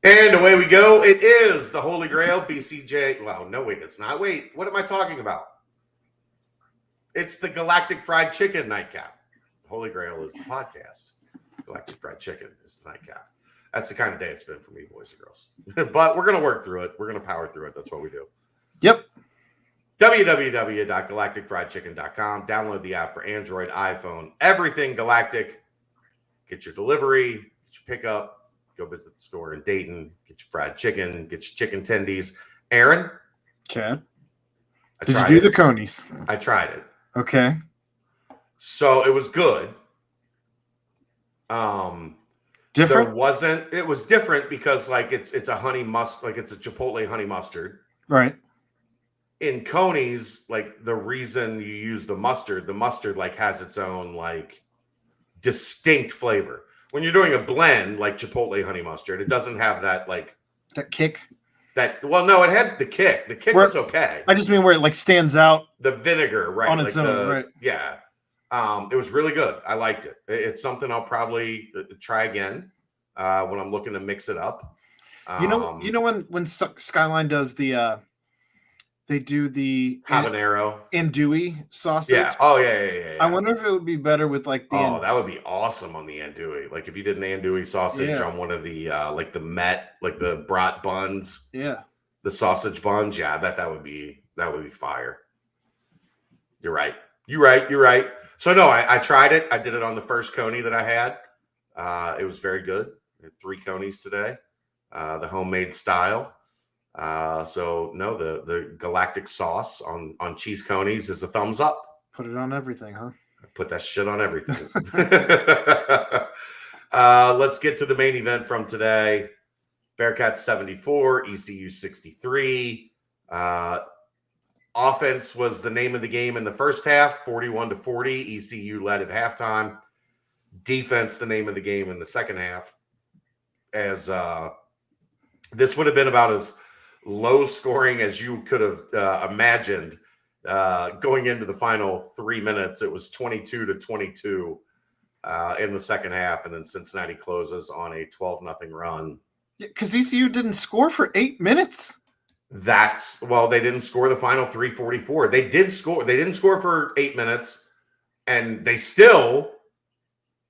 And away we go. It is the Holy Grail BCJ. Well, no, wait, it's not. Wait, what am I talking about? It's the Galactic Fried Chicken Nightcap. Holy Grail is the podcast. Galactic Fried Chicken is the nightcap. That's the kind of day it's been for me, boys and girls. But we're going to work through it. We're going to power through it. That's what we do. Yep. www.galacticfriedchicken.com. Download the app for Android, iPhone, everything Galactic. Get your delivery, get your pickup. Go visit the store in Dayton. Get your fried chicken. Get your chicken tendies. Aaron? Chad? Did you do the conies? I tried it. Okay. So it was good. Different? It was different because like it's a honey mustard, like it's a Chipotle honey mustard. Right. In conies, like the reason you use the mustard like has its own like distinct flavor. When you're doing a blend like Chipotle honey mustard, it doesn't have that like that kick. No, it had the kick. The kick was okay. I just mean where it like stands out. The vinegar, right? On its own, right? Yeah. It was really good. I liked it. It's something I'll probably try again when I'm looking to mix it up. You know when Skyline does the they do the habanero andouille sausage. Yeah. Oh yeah. I wonder if it would be better with like the. Oh, that would be awesome on the andouille. Like if you did an andouille sausage on one of the like the Met, like the brat buns. Yeah. The sausage buns. Yeah, I bet that would be fire. You're right. So no, I tried it. I did it on the first coney that I had. It was very good. I had 3 conies today. The homemade style. So no, the Galactic sauce on cheese conies is a thumbs up. Put it on everything, huh? I put that shit on everything. Let's get to the main event from today. Bearcats 74, ECU 63. Offense was the name of the game in the first half, 41-40. ECU led at halftime. Defense, the name of the game in the second half. As this would have been about as low scoring as you could have imagined going into the final 3 minutes. It was 22-22 in the second half, and then Cincinnati closes on a 12-0 run. Because ECU didn't score for 8 minutes. They didn't score the final 3:44. They didn't score for 8 minutes, and they still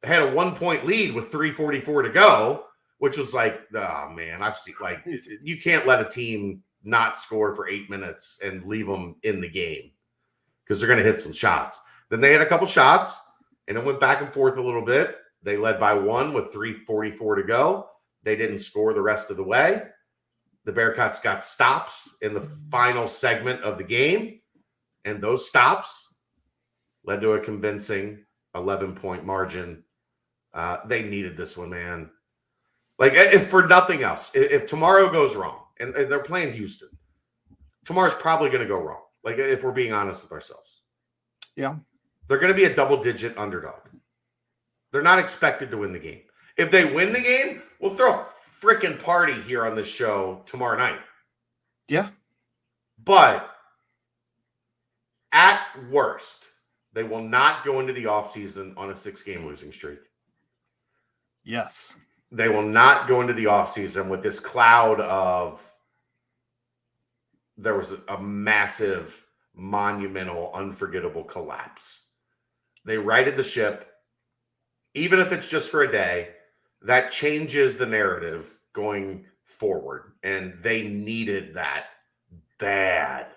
had a 1-point lead with 3:44 to go, which was like, oh man, I've seen like you can't let a team not score for 8 minutes and leave them in the game because they're going to hit some shots. Then they had a couple shots, and it went back and forth a little bit. They led by 1 with 3:44 to go. They didn't score the rest of the way. The Bearcats got stops in the final segment of the game, and those stops led to a convincing 11-point margin. They needed this one, man. Like, if for nothing else, if tomorrow goes wrong, and they're playing Houston, tomorrow's probably going to go wrong. Like, if we're being honest with ourselves. Yeah. They're going to be a double-digit underdog. They're not expected to win the game. If they win the game, we'll throw a freaking party here on this show tomorrow night. Yeah. But at worst, they will not go into the offseason on a 6-game losing streak. Yes. They will not go into the offseason with this cloud of there was a massive, monumental, unforgettable collapse. They righted the ship, even if it's just for a day. That changes the narrative going forward, and they needed that bad.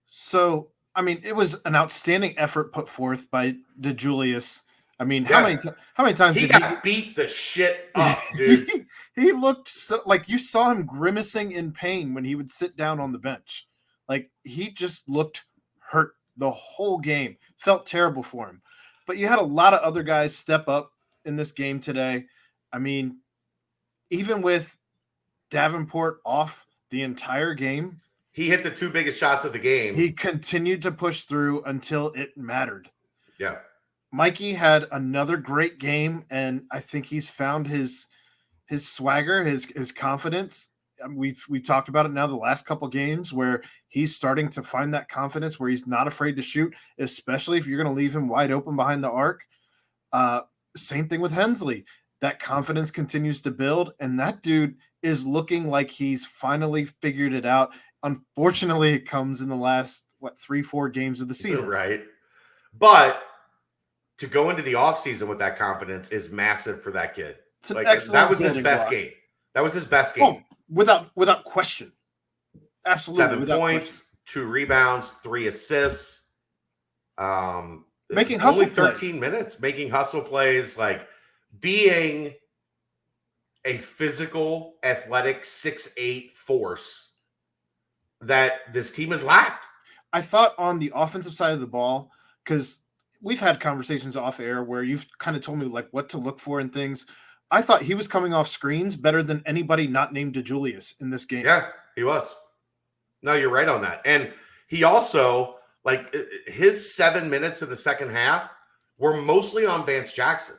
So, I mean, it was an outstanding effort put forth by DeJulius. I mean, how many times he did got beat the shit up, dude? He looked so, like you saw him grimacing in pain when he would sit down on the bench. Like he just looked hurt the whole game. Felt terrible for him. But you had a lot of other guys step up in this game today. I mean, even with Davenport off the entire game, he hit the 2 biggest shots of the game. He continued to push through until it mattered. Yeah. Mikey had another great game, and I think he's found his swagger, his confidence. We talked about it now the last couple games where he's starting to find that confidence where he's not afraid to shoot, especially if you're going to leave him wide open behind the arc. Same thing with Hensley. that confidence continues to build, and that dude is looking like he's finally figured it out. Unfortunately, it comes in the last 3-4 games of the season. Right. But to go into the offseason with that confidence is massive for that kid. It's an Like excellent that was his building best block. game. That was his best game. Oh, without question. Absolutely. 7 without points, question. 2 rebounds, 3 assists. Making only hustle 13 plays. minutes, making hustle plays, like being a physical, athletic 6'8" force that this team has lacked. I thought on the offensive side of the ball, because we've had conversations off air where you've kind of told me like what to look for and things. I thought he was coming off screens better than anybody not named DeJulius in this game. Yeah, he was. No, you're right on that. And he also, like, his 7 minutes in the second half were mostly on Vance Jackson.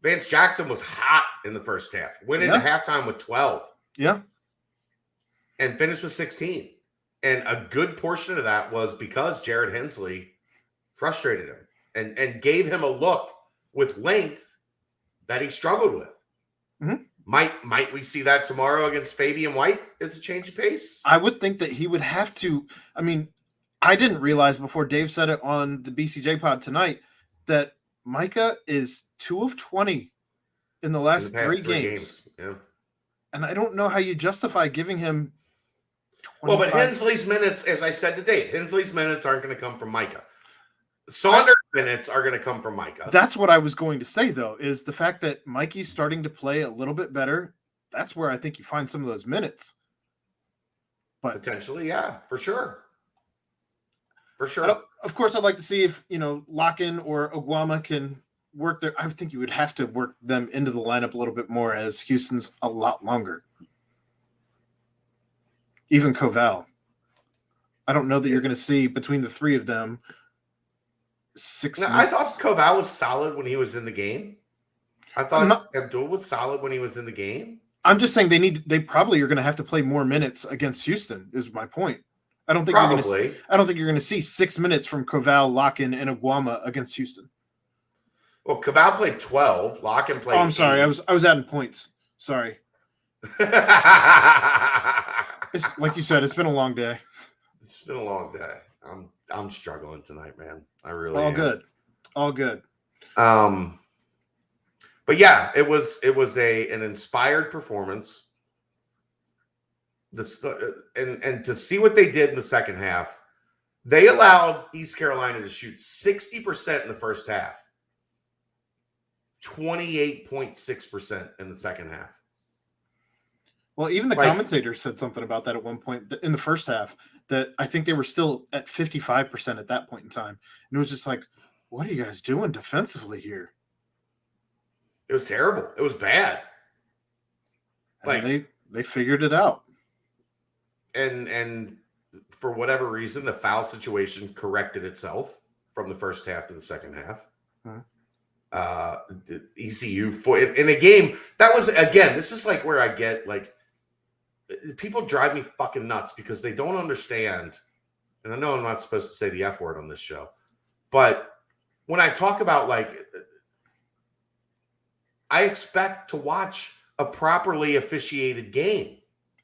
Vance Jackson was hot in the first half, went into halftime with 12. Yeah. And finished with 16. And a good portion of that was because Jared Hensley frustrated him and gave him a look with length that he struggled with. Mm-hmm. Might we see that tomorrow against Fabian White as a change of pace? I would think that he would have to. I mean, I didn't realize before Dave said it on the BCJ pod tonight that Micah is 2 of 20 in the last past 3 games. Yeah. And I don't know how you justify giving him 25. Well, but Hensley's minutes, as I said today, Hensley's minutes aren't going to come from Micah. Saunders' minutes are going to come from Micah. That's what I was going to say, though, is the fact that Mikey's starting to play a little bit better. That's where I think you find some of those minutes. But potentially, yeah, for sure. For sure. Of course, I'd like to see if, Lock-in or Oguama can work there. I think you would have to work them into the lineup a little bit more as Houston's a lot longer. Even Koval. I don't know that you're going to see between the 3 of them 6 minutes. I thought Koval was solid when he was in the game. I thought Abdul was solid when he was in the game. I'm just saying they probably are going to have to play more minutes against Houston is my point. I don't think you're going to see 6 minutes from Koval, Lock-in, and Oguama against Houston. Well, Koval played 12. Lock-in played. Oh, I'm sorry. 8. I was adding points. Sorry. It's like you said. It's been a long day. It's been a long day. I'm struggling tonight, man. I really am. All good. But yeah, it was an inspired performance. And to see what they did in the second half, they allowed East Carolina to shoot 60% in the first half, 28.6% in the second half. Well, even the commentators said something about that at one point in the first half, that I think they were still at 55% at that point in time. And it was just like, what are you guys doing defensively here? It was terrible. It was bad. And they figured it out. And for whatever reason, the foul situation corrected itself from the first half to the second half. The ECU in a game that was, again, this is like where I get like people drive me fucking nuts because they don't understand. And I know I'm not supposed to say the F word on this show, but when I talk about like, I expect to watch a properly officiated game.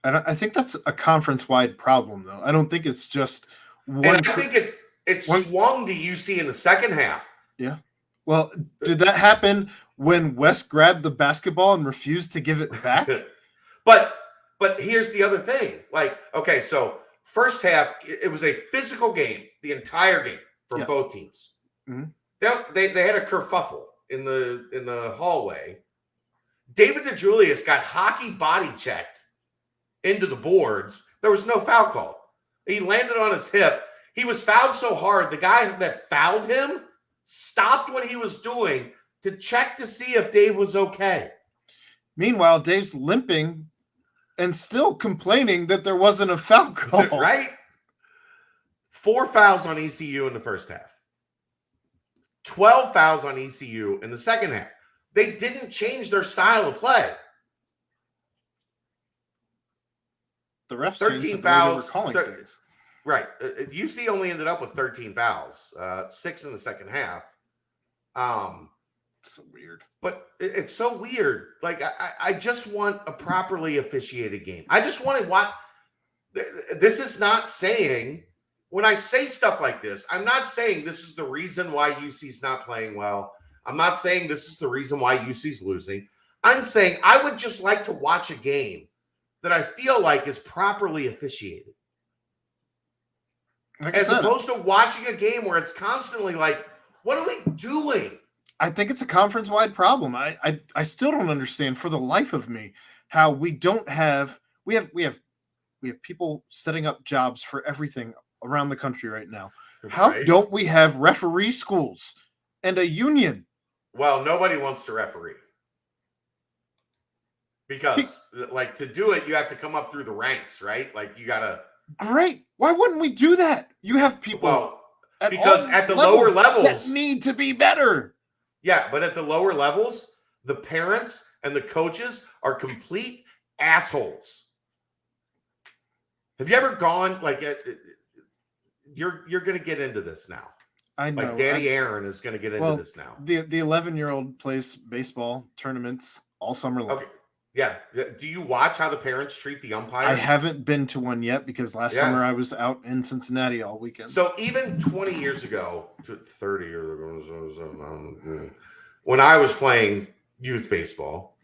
I think that's a conference-wide problem, though. I don't think it's just one. And I think it swung to UC in the second half. Yeah. Well, did that happen when West grabbed the basketball and refused to give it back? But here's the other thing. Like, okay, so first half, it was a physical game, the entire game for both teams. Mm-hmm. They had a kerfuffle in the hallway. David DeJulius got hockey body checked into the boards. There was no foul call. He landed on his hip. He was fouled so hard, the guy that fouled him stopped what he was doing to check to see if Dave was okay. Meanwhile, Dave's limping and still complaining that there wasn't a foul call. Right? 4 fouls on ECU in the first half. 12 fouls on ECU in the second half. They didn't change their style of play. The refs 13 fouls. Right. UC only ended up with 13 fouls, 6 in the second half. So weird. But it's so weird. Like, I just want a properly officiated game. I just want to watch. This is not saying, when I say stuff like this, I'm not saying this is the reason why UC's not playing well. I'm not saying this is the reason why UC's losing. I'm saying I would just like to watch a game that I feel like is properly officiated. Like as opposed to watching a game where it's constantly like, what are we doing? I think it's a conference-wide problem. I still don't understand for the life of me how we don't have we have people setting up jobs for everything around the country right now. How don't we have referee schools and a union? Well, nobody wants to referee. Because like to do it, you have to come up through the ranks, right? Like you gotta. Great. Why wouldn't we do that? You have people because at the lower levels that need to be better. Yeah, but at the lower levels, the parents and the coaches are complete assholes. Have you ever gone like you're going to get into this now? I know. Like Daddy Aaron is going to get into this now. The 11-year-old plays baseball tournaments all summer long. Okay. Yeah. Do you watch how the parents treat the umpires? I haven't been to one yet because last summer I was out in Cincinnati all weekend. So even 20 years ago, 30 years ago, when I was playing youth baseball,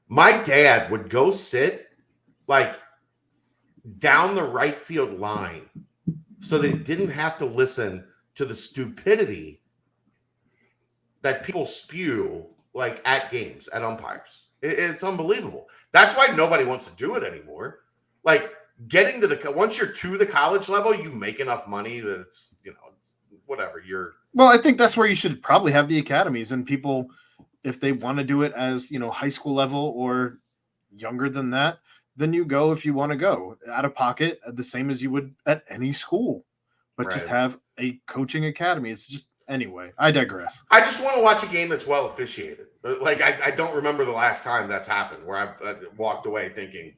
my dad would go sit like down the right field line so that he didn't have to listen to the stupidity that people spew like at games, at umpires. It's unbelievable. That's why nobody wants to do it anymore. Like getting to once you're to the college level, you make enough money that it's, it's whatever Well, I think that's where you should probably have the academies, and people, if they want to do it as, high school level or younger than that, then you go if you want to go out of pocket, the same as you would at any school, but just have a coaching academy. It's just, anyway, I digress. I just want to watch a game that's well officiated. Like, I don't remember the last time that's happened where I've walked away thinking,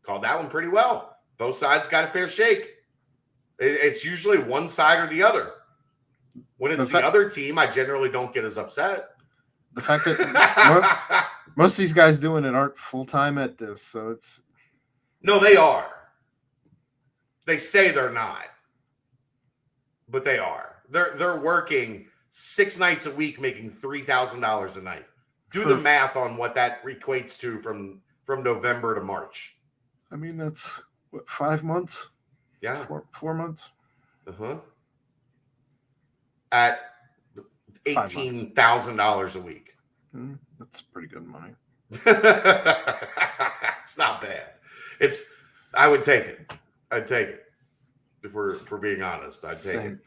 called that one pretty well. Both sides got a fair shake. It's usually one side or the other. When it's the other team, I generally don't get as upset. The fact that most of these guys doing it aren't full-time at this, so it's... No, they are. They say they're not. But they are. They're working 6 nights a week, making $3,000 a night. Do the math on what that equates to from November to March. I mean, that's what, 5 months? Yeah. 4 months? Uh-huh. At $18,000 a week. That's pretty good money. It's not bad. I would take it. I'd take it. If we're being honest, I'd take it.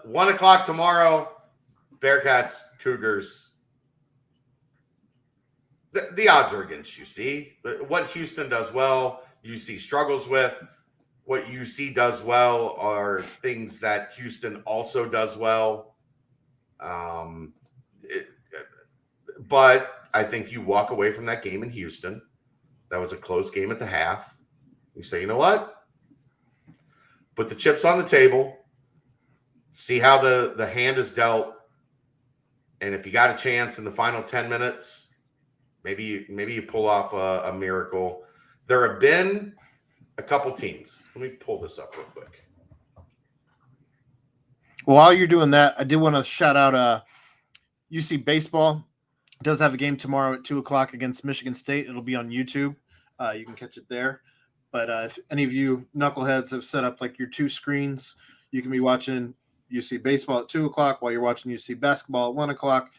1 o'clock tomorrow. Bearcats, Cougars. The odds are against UC. What Houston does well, UC struggles with. What UC does well are things that Houston also does well. But I think you walk away from that game in Houston. That was a close game at the half. You say, you know what? Put the chips on the table. See how the hand is dealt. And if you got a chance in the final 10 minutes, maybe you pull off a miracle. There have been a couple teams. Let me pull this up real quick. Well, while you're doing that, I did want to shout out UC Baseball. It does have a game tomorrow at 2 o'clock against Michigan State. It'll be on YouTube. You can catch it there. But if any of you knuckleheads have set up like your 2 screens, you can be watching UC Baseball at 2 o'clock while you're watching UC Basketball at 1 o'clock.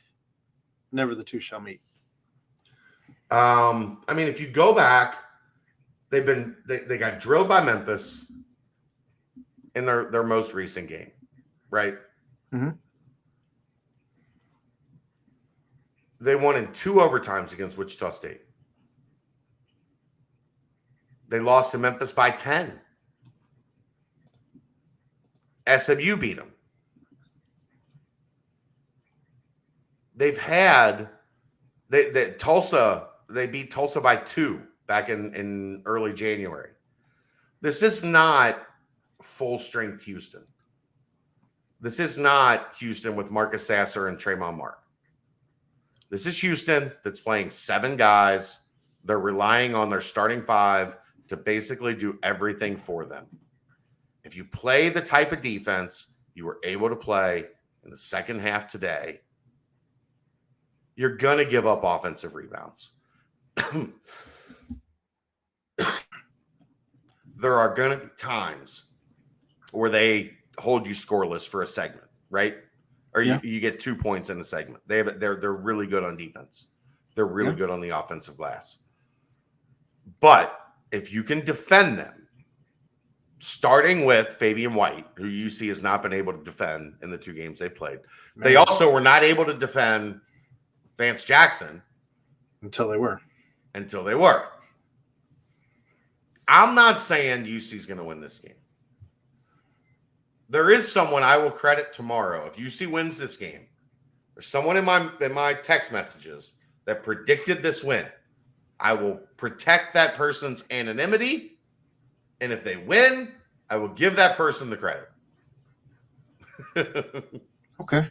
Never the two shall meet. I mean, if you go back, they got drilled by Memphis in their most recent game, right? Mm-hmm. They won in 2 overtimes against Wichita State. They lost to Memphis by 10. SMU beat them. They've had Tulsa. They beat Tulsa by 2 back in early January. This is not full strength Houston. This is not Houston with Marcus Sasser and Trayvon Mark. This is Houston that's playing 7 guys. They're relying on their starting 5 to basically do everything for them. If you play the type of defense you were able to play in the second half today, you're going to give up offensive rebounds. There are going to be times where they hold you scoreless for a segment, right? Or you get 2 points in a segment. They're really good on defense. They're really good on the offensive glass. But if you can defend them, starting with Fabian White, who UC has not been able to defend in the 2 games they played. Man. They also were not able to defend Vance Jackson. Until they were. I'm not saying UC's going to win this game. There is someone I will credit tomorrow. If UC wins this game, there's someone in my text messages that predicted this win. I will protect that person's anonymity, and if they win, I will give that person the credit. Okay.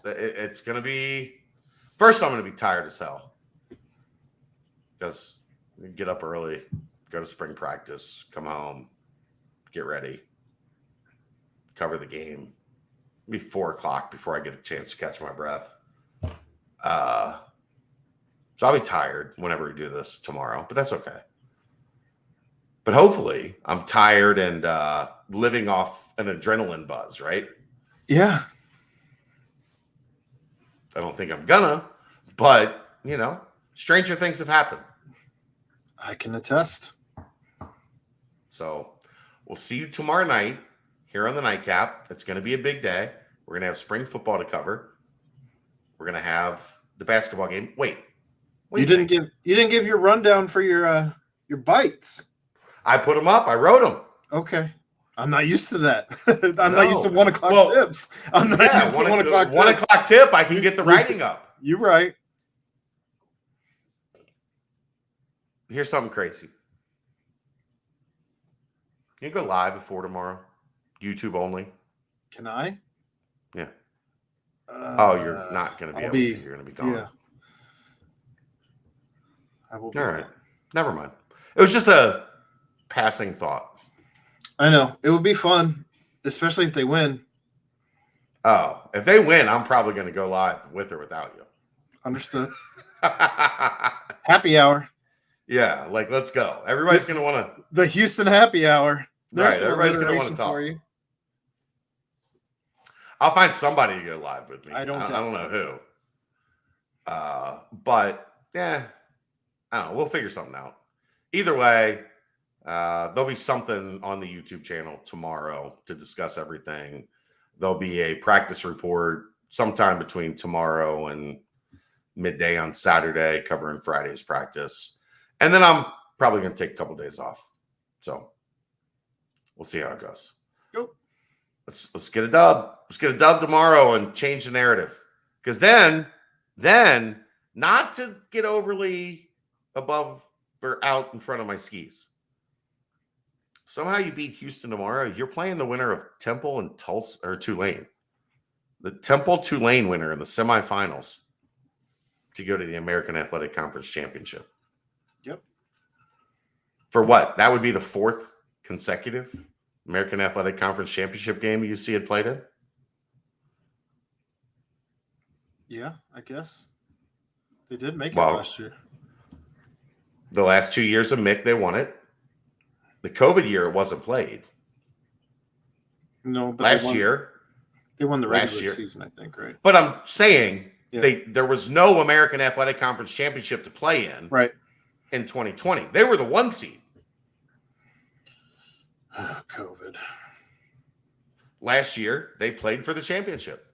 It's going to be – first, I'm going to be tired as hell because you get up early, go to spring practice, come home, get ready, cover the game. It'll be 4 o'clock before I get a chance to catch my breath. So I'll be tired whenever we do this tomorrow, but that's okay. But hopefully I'm tired and living off an adrenaline buzz, right? Yeah. I don't think I'm gonna, but, stranger things have happened. I can attest. So we'll see you tomorrow night here on the Nightcap. It's going to be a big day. We're going to have spring football to cover. We're going to have the basketball game. Wait. You didn't give your rundown for your bites. I put them up. I wrote them. Okay. I'm not used to that. I'm not used to 1 o'clock tips. I'm not used to 1 o'clock tips. 1 o'clock tip, I can get the writing up. You're right. Here's something crazy. Can you go live at 4 tomorrow? YouTube only? Can I? Yeah. You're not going to be able to. You're going to be gone. Yeah. I will be. All right. Never mind. It was just a passing thought. I know. It would be fun, especially if they win. Oh, if they win, I'm probably going to go live with or without you. Understood. Happy hour. Yeah, let's go. Everybody's going to want to. The Houston happy hour. Right, everybody's going to want to talk. For you. I'll find somebody to go live with me. I don't know who. But, yeah, I don't know. We'll figure something out. Either way, there'll be something on the YouTube channel tomorrow to discuss everything. There'll be a practice report sometime between tomorrow and midday on Saturday covering Friday's practice. And then I'm probably going to take a couple days off. So we'll see how it goes. Go. Let's get a dub. Let's get a dub tomorrow and change the narrative. Because then, not to get overly above or out in front of my skis. Somehow you beat Houston tomorrow. You're playing the winner of Temple and Tulsa or Tulane. The Temple-Tulane winner in the semifinals to go to the American Athletic Conference Championship. Yep. For what? That would be the 4th consecutive American Athletic Conference Championship game UC had played in? Yeah, I guess. They did make it last year. The last 2 years of Mick, they won it. The COVID year, it wasn't played. No, but last year. They won the regular season, I think, right? But I'm saying there was no American Athletic Conference Championship to play in. Right. In 2020. They were the 1 seed. COVID. Last year, they played for the championship.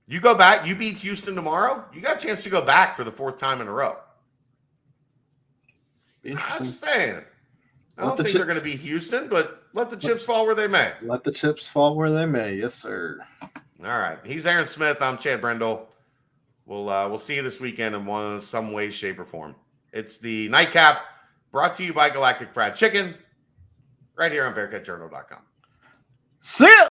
You go back, you beat Houston tomorrow, you got a chance to go back for the 4th time in a row. Interesting. I'm just saying. I don't think they're going to beat Houston, but let the chips fall where they may. Let the chips fall where they may. Yes, sir. All right. He's Aaron Smith. I'm Chad Brendel. We'll see you this weekend in some way, shape, or form. It's the Nightcap brought to you by Galactic Fried Chicken right here on BearcatJournal.com. See ya.